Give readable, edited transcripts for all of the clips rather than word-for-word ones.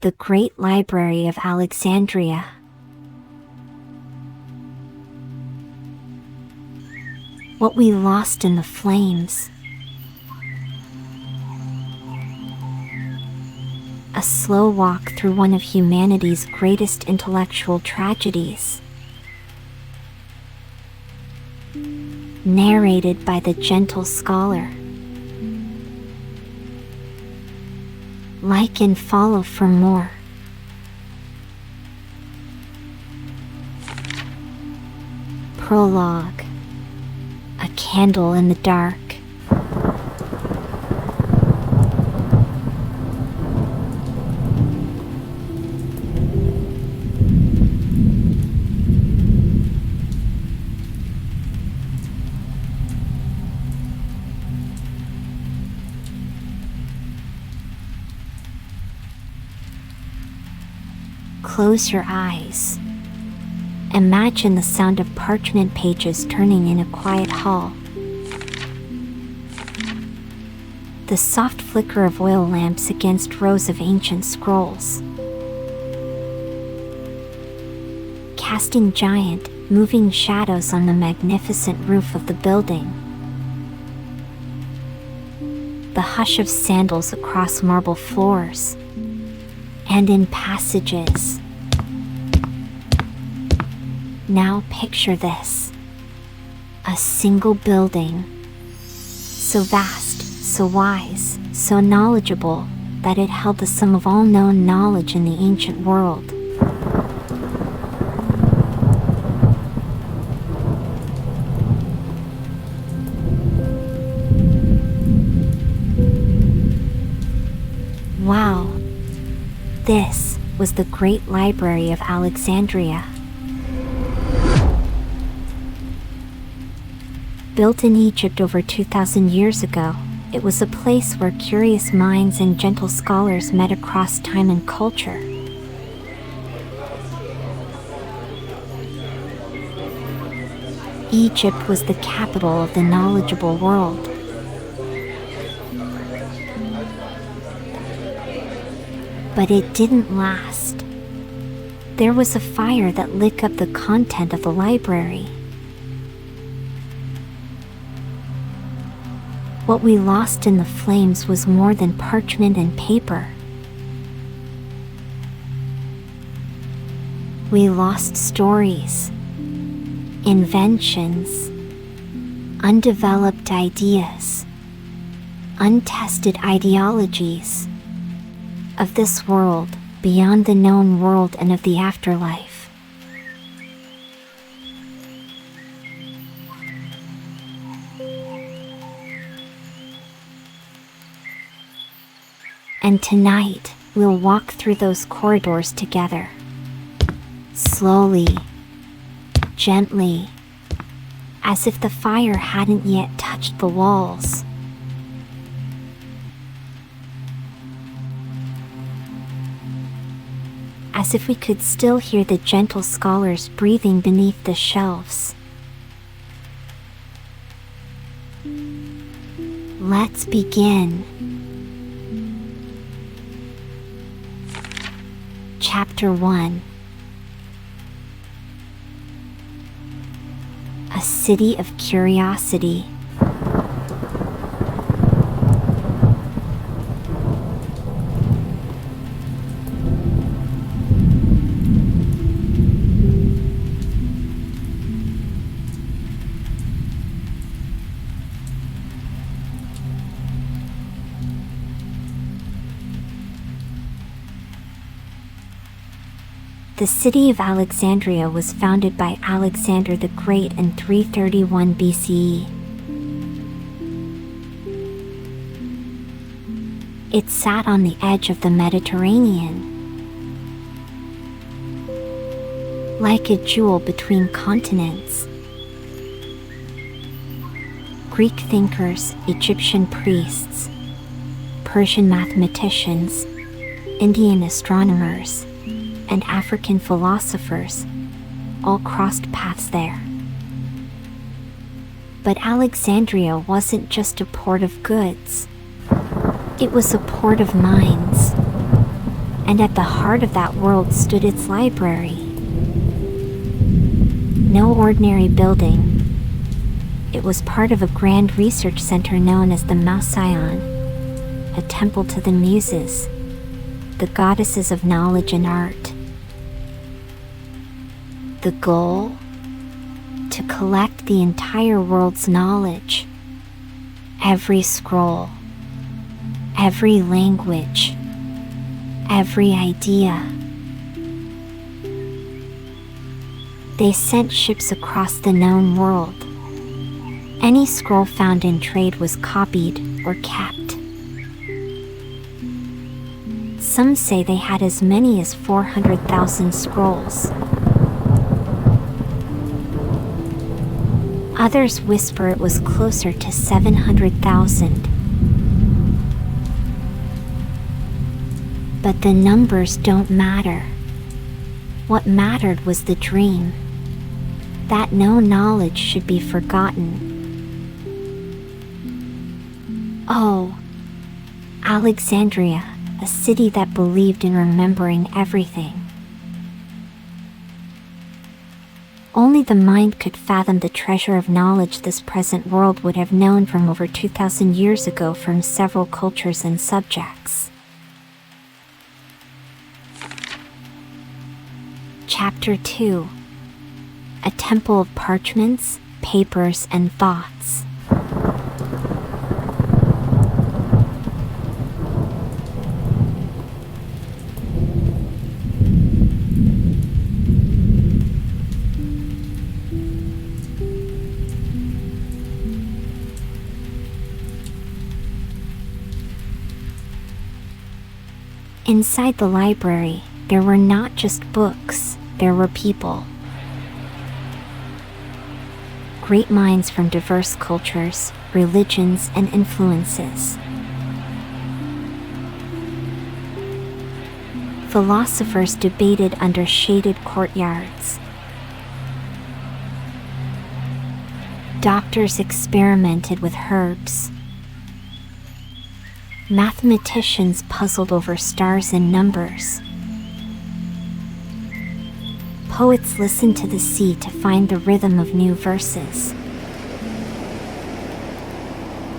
the Great Library of Alexandria. What we lost in the flames. A slow walk through one of humanity's greatest intellectual tragedies. Narrated by the gentle scholar. Like and follow for more. Prologue. A candle in the dark. Close your eyes. Imagine the sound of parchment pages turning in a quiet hall. The soft flicker of oil lamps against rows of ancient scrolls. Casting giant, moving shadows on the magnificent roof of the building. The hush of sandals across marble floors. And in passages. Now picture this. A single building. So vast, so wise, so knowledgeable, that it held the sum of all known knowledge in the ancient world. Wow! This was the Great Library of Alexandria. Built in Egypt over 2,000 years ago, it was a place where curious minds and gentle scholars met across time and culture. Egypt was the capital of the knowledgeable world. But it didn't last. There was a fire that lit up the content of the library. What we lost in the flames was more than parchment and paper. We lost stories, inventions, undeveloped ideas, untested ideologies. Of this world, beyond the known world, and of the afterlife. And tonight, we'll walk through those corridors together. Slowly, gently, as if the fire hadn't yet touched the walls. As if we could still hear the gentle scholars breathing beneath the shelves. Let's begin. Chapter 1. A City of Curiosity. The city of Alexandria was founded by Alexander the Great in 331 BCE. It sat on the edge of the Mediterranean, like a jewel between continents. Greek thinkers, Egyptian priests, Persian mathematicians, Indian astronomers, and African philosophers all crossed paths there. But Alexandria wasn't just a port of goods. It was a port of minds. And at the heart of that world stood its library. No ordinary building. It was part of a grand research center known as the Mausion, a temple to the Muses, the goddesses of knowledge and art. The goal? To collect the entire world's knowledge. Every scroll, every language, every idea. They sent ships across the known world. Any scroll found in trade was copied or kept. Some say they had as many as 400,000 scrolls. Others whisper it was closer to 700,000. But the numbers don't matter. What mattered was the dream, that no knowledge should be forgotten. Oh, Alexandria, a city that believed in remembering everything. Only the mind could fathom the treasure of knowledge this present world would have known from over 2,000 years ago from several cultures and subjects. Chapter 2. A temple of parchments, papers, and thoughts. Inside the library, there were not just books, there were people. Great minds from diverse cultures, religions, and influences. Philosophers debated under shaded courtyards. Doctors experimented with herbs. Mathematicians puzzled over stars and numbers. Poets listened to the sea to find the rhythm of new verses.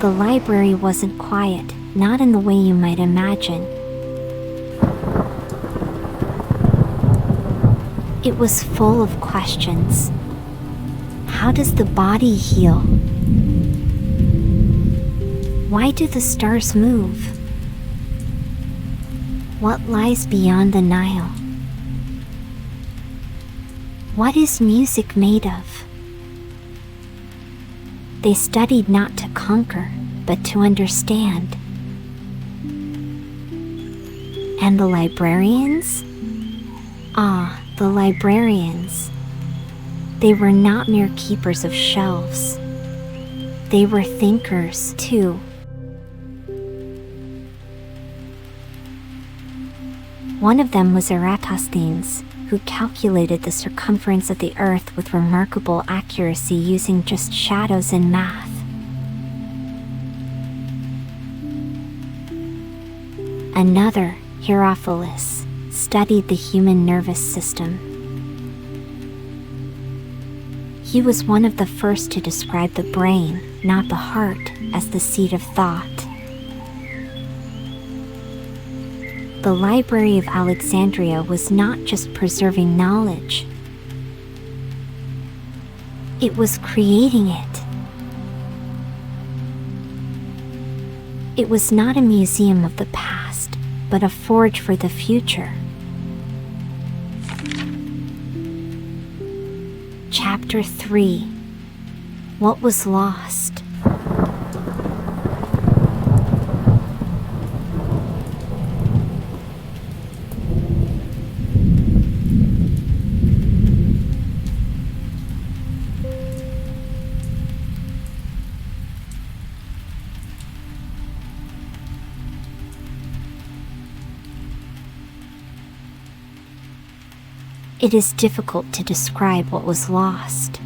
The library wasn't quiet, not in the way you might imagine. It was full of questions. How does the body heal? Why do the stars move? What lies beyond the Nile? What is music made of? They studied not to conquer, but to understand. And the librarians? Ah, the librarians. They were not mere keepers of shelves. They were thinkers, too. One of them was Eratosthenes, who calculated the circumference of the Earth with remarkable accuracy using just shadows and math. Another, Herophilus, studied the human nervous system. He was one of the first to describe the brain, not the heart, as the seat of thought. The Library of Alexandria was not just preserving knowledge. It was creating it. It was not a museum of the past, but a forge for the future. Chapter 3. What was lost? It is difficult to describe what was lost,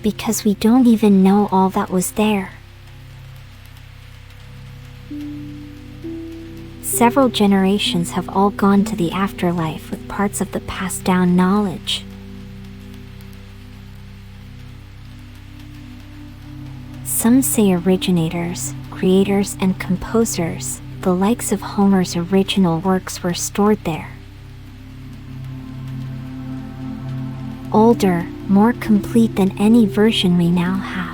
because we don't even know all that was there. Several generations have all gone to the afterlife with parts of the passed down knowledge. Some say originators, creators, and composers, the likes of Homer's original works, were stored there. Older, more complete than any version we now have.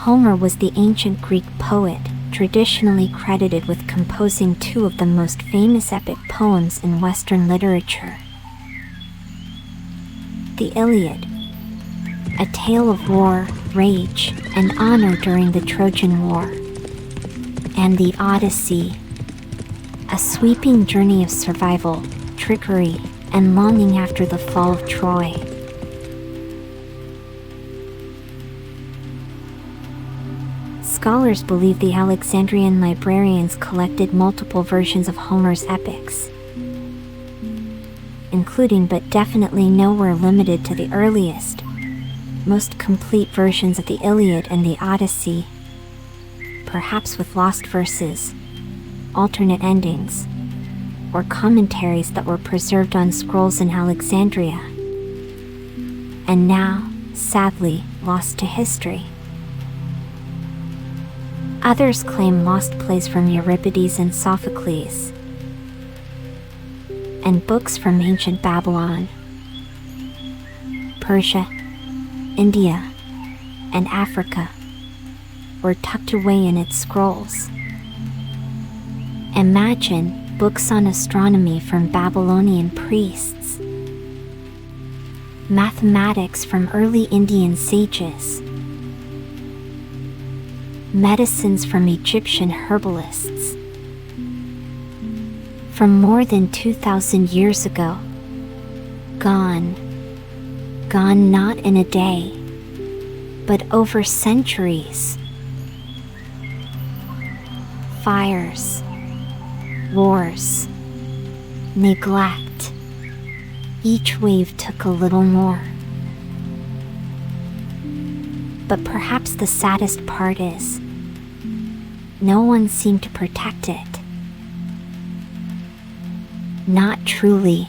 Homer was the ancient Greek poet, traditionally credited with composing two of the most famous epic poems in Western literature. The Iliad, a tale of war, rage, and honor during the Trojan War, and the Odyssey, a sweeping journey of survival, trickery, and longing after the fall of Troy. Scholars believe the Alexandrian librarians collected multiple versions of Homer's epics, including but definitely nowhere limited to the earliest, most complete versions of the Iliad and the Odyssey, perhaps with lost verses, alternate endings, or commentaries that were preserved on scrolls in Alexandria, and now, sadly, lost to history. Others claim lost plays from Euripides and Sophocles, and books from ancient Babylon, Persia, India, and Africa were tucked away in its scrolls. Imagine books on astronomy from Babylonian priests, mathematics from early Indian sages, medicines from Egyptian herbalists, from more than 2,000 years ago, gone not in a day, but over centuries. Fires, wars, neglect, each wave took a little more. But perhaps the saddest part is, no one seemed to protect it. Not truly.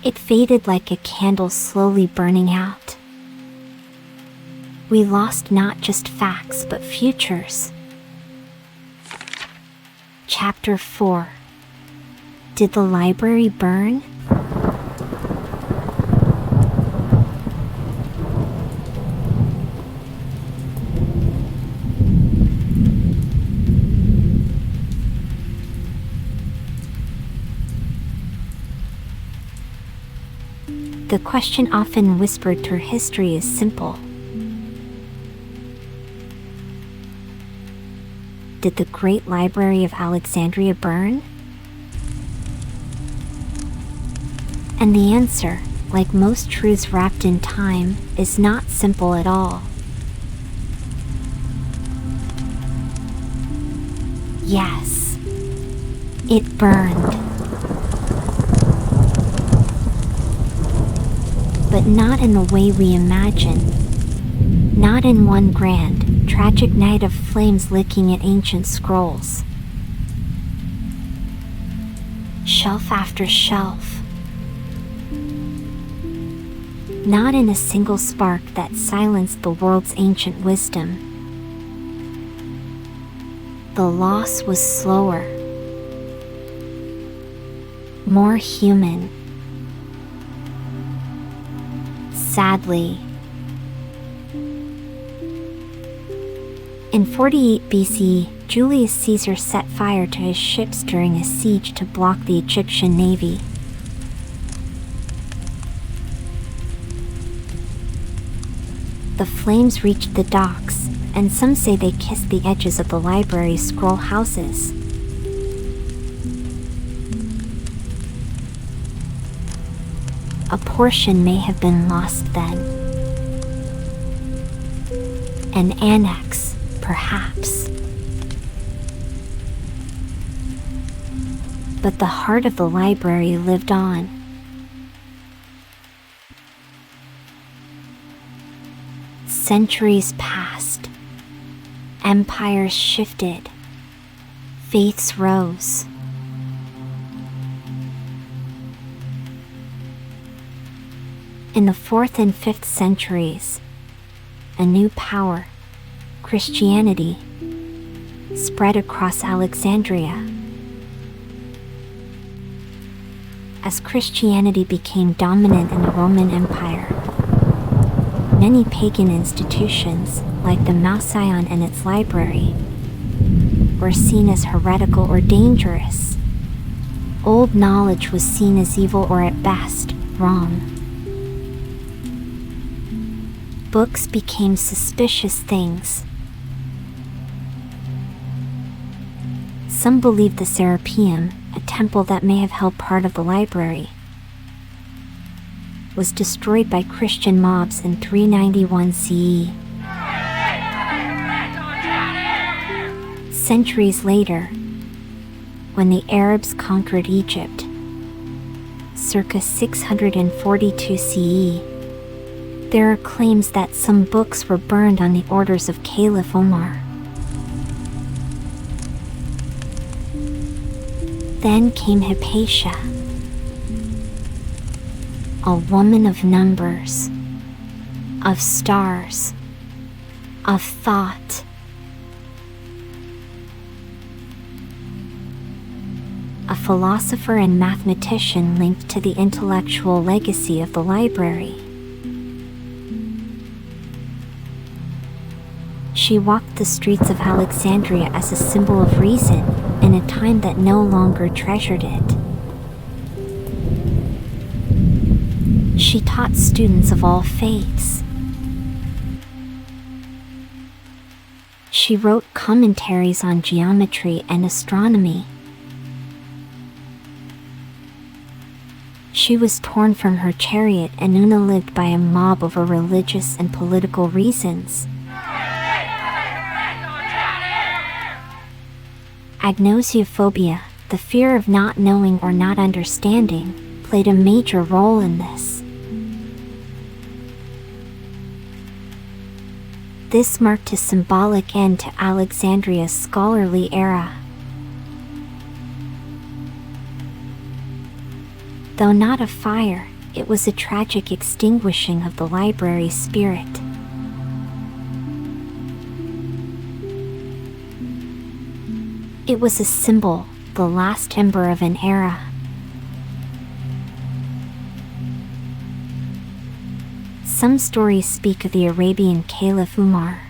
It faded like a candle slowly burning out. We lost not just facts but futures. Chapter 4. Did the library burn? The question often whispered through history is simple. Did the Great Library of Alexandria burn? And the answer, like most truths wrapped in time, is not simple at all. Yes, it burned. But not in the way we imagine. Not in one grand, tragic night of flames licking at ancient scrolls. Shelf after shelf. Not in a single spark that silenced the world's ancient wisdom. The loss was slower, more human. Sadly, in 48 BC, Julius Caesar set fire to his ships during a siege to block the Egyptian navy. The flames reached the docks, and some say they kissed the edges of the library's scroll houses. A portion may have been lost then. An annex, perhaps. But the heart of the library lived on. Centuries passed, Empires shifted. Faiths rose. In the 4th and 5th centuries, a new power, Christianity, spread across Alexandria. As Christianity became dominant in the Roman Empire, many pagan institutions, like the Mauseion and its library, were seen as heretical or dangerous. Old knowledge was seen as evil or at best, wrong. Books became suspicious things. Some believed the Serapeum, a temple that may have held part of the library, was destroyed by Christian mobs in 391 CE. Centuries later, when the Arabs conquered Egypt, circa 642 CE, there are claims that some books were burned on the orders of Caliph Omar. Then came Hypatia, a woman of numbers, of stars, of thought. A philosopher and mathematician linked to the intellectual legacy of the library. She walked the streets of Alexandria as a symbol of reason in a time that no longer treasured it. She taught students of all faiths. She wrote commentaries on geometry and astronomy. She was torn from her chariot and unalived by a mob over religious and political reasons. Agnosiophobia, the fear of not knowing or not understanding, played a major role in this. This marked a symbolic end to Alexandria's scholarly era. Though not a fire, it was a tragic extinguishing of the library's spirit. It was a symbol, the last ember of an era. Some stories speak of the Arabian Caliph Umar,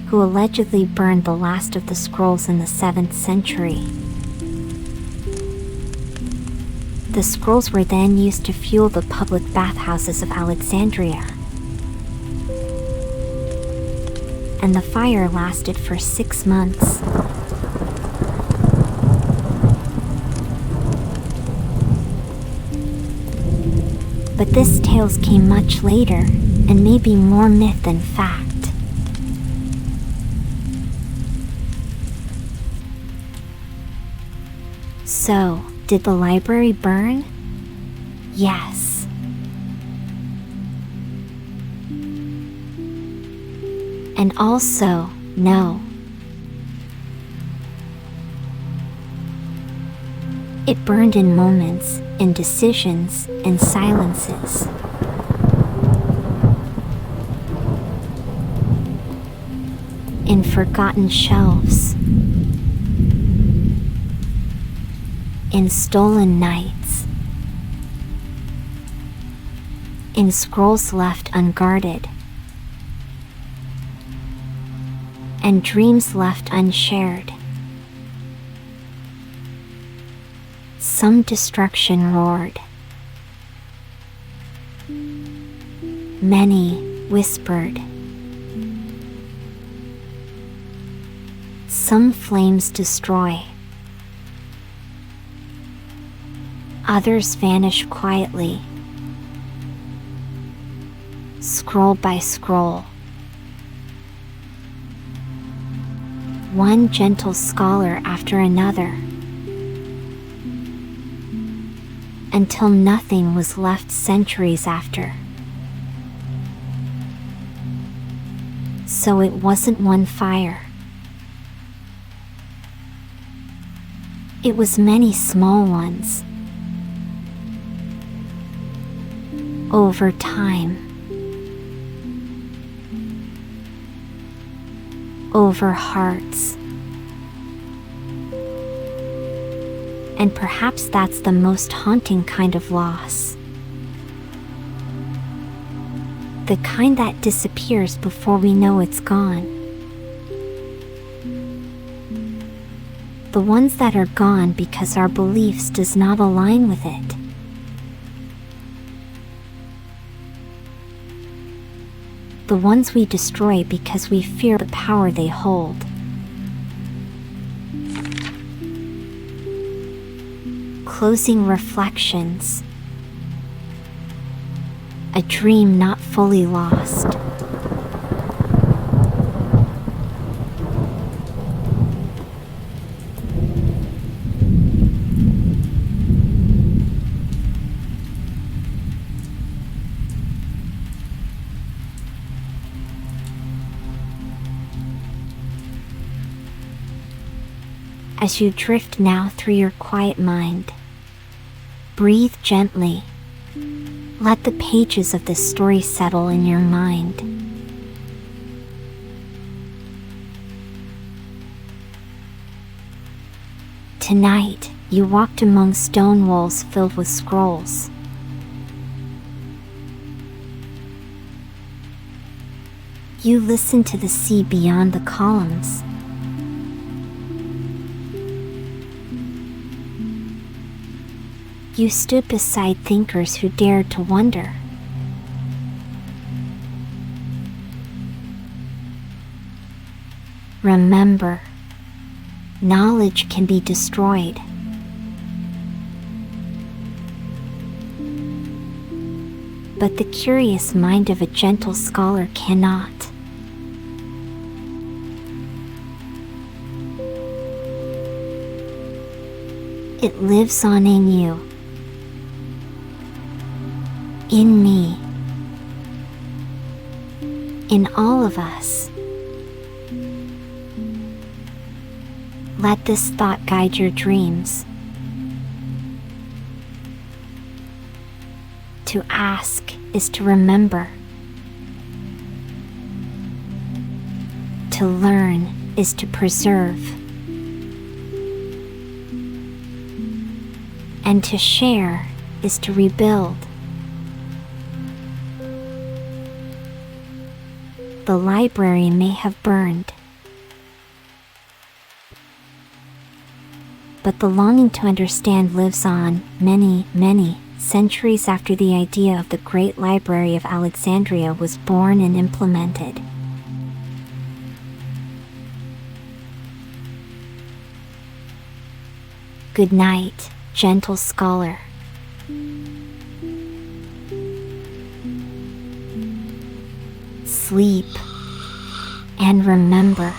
who allegedly burned the last of the scrolls in the 7th century. The scrolls were then used to fuel the public bathhouses of Alexandria, and the fire lasted for 6 months. But this tale came much later, and may be more myth than fact. So, did the library burn? Yes. And also, no. It burned in moments, in decisions, in silences. In forgotten shelves. In stolen nights. In scrolls left unguarded. And dreams left unshared. Some destruction roared. Many whispered. Some flames destroy. Others vanish quietly. Scroll by scroll. One gentle scholar after another, until nothing was left centuries after. So it wasn't one fire. It was many small ones. Over time. Over hearts. And perhaps that's the most haunting kind of loss. The kind that disappears before we know it's gone. The ones that are gone because our beliefs does not align with it. The ones we destroy because we fear the power they hold. Closing reflections. A dream not fully lost. As you drift now through your quiet mind, breathe gently. Let the pages of this story settle in your mind. Tonight, you walked among stone walls filled with scrolls. You listened to the sea beyond the columns. You stood beside thinkers who dared to wonder. Remember, knowledge can be destroyed. But the curious mind of a gentle scholar cannot. It lives on in you. In me, in all of us. Let this thought guide your dreams. To ask is to remember. To learn is to preserve. And to share is to rebuild. The library may have burned, but the longing to understand lives on many, many centuries after the idea of the Great Library of Alexandria was born and implemented. Good night, gentle scholar. Sleep and remember.